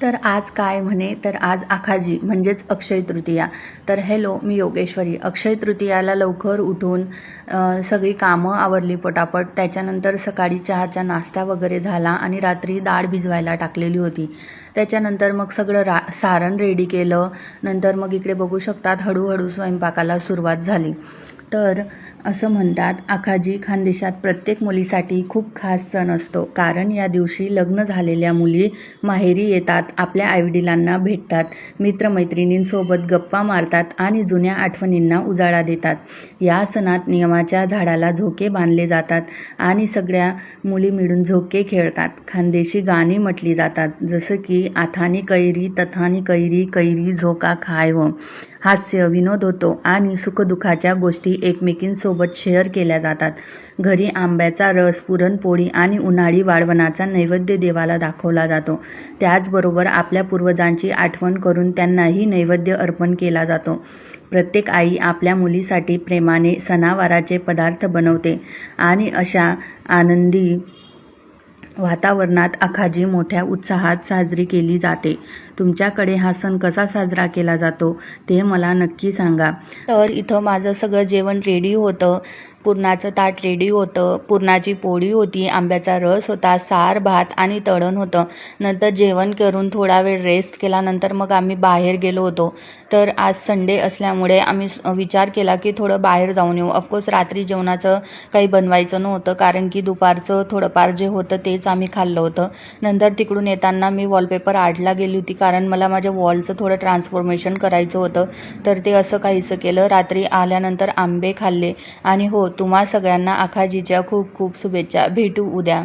तर आज काय म्हणे तर आज आखाजी म्हणजेच अक्षय तृतीया. तर हॅलो, मी योगेश्वरी. अक्षय तृतीयाला लवकर उठून सगळी कामं आवरली पटापट. त्याच्यानंतर सकाळी चहाचा नाश्ता वगैरे झाला आणि रात्री डाळ भिजवायला टाकलेली होती. त्याच्यानंतर मग सगळं सारण रेडी केलं. नंतर मग इकडे बघू शकतात हळूहळू स्वयंपाकाला सुरुवात झाली. तर असं म्हणतात आखाजी खानदेशात प्रत्येक मुलीसाठी खूप खास सण असतो, कारण या दिवशी लग्न झालेल्या मुली माहेरी येतात, आपल्या आईवडिलांना भेटतात, मित्रमैत्रिणींसोबत गप्पा मारतात आणि जुन्या आठवणींना उजाळा देतात. या सणात नियमाच्या झाडाला झोके बांधले जातात आणि सगळ्या मुली मिळून झोके खेळतात. खानदेशी गाणी म्हटली जातात, जसं की आथानी कैरी तथानी कैरी, कैरी झोका खायव. हास्य विनोद होतो आणि सुखदुःखाच्या गोष्टी एकमेकींसोबत शेअर केल्या जातात. घरी आंब्याचा रस, पुरणपोळी आणि उन्हाळी वाळवणाचा नैवेद्य देवाला दाखवला जातो. त्याचबरोबर आपल्या पूर्वजांची आठवण करून त्यांनाही नैवेद्य अर्पण केला जातो. प्रत्येक आई आपल्या मुलीसाठी प्रेमाने सणावाराचे पदार्थ बनवते आणि अशा आनंदी वातावरणात आखाजी मोठ्या उत्साहात साजरी केली जाते. तुमच्याकडे हा सण कसा साजरा केला जातो ते मला नक्की सांगा. तर इथं माझं सगळं जेवण रेडी होतं. पुरणाचं ताट रेडी होतं, पुरणाची पोळी होती, आंब्याचा रस होता, सार भात आणि तळण होतं. नंतर जेवण करून थोडा वेळ रेस्ट केला. नंतर मग आम्ही बाहेर गेलो होतो. तर आज संडे असल्यामुळे आम्ही विचार केला की थोडं बाहेर जाऊन येऊ. ऑफकोर्स रात्री जेवणाचं काही बनवायचं नव्हतं, कारण की दुपारचं थोडंफार जे होतं तेच आम्ही खाल्लं होतं. नंतर तिकडून येताना मी वॉलपेपर आर्टला गेली होती, कारण मला माझ्या वॉलचं थोडं ट्रान्सफॉर्मेशन करायचं होतं. तर ते असं काहीसं केलं. रात्री आल्यानंतर आंबे खाल्ले आणि हो, तुम्हा सगळ्यांना आखाजीच्या खूप खूप शुभेच्छा. भेटू उद्या.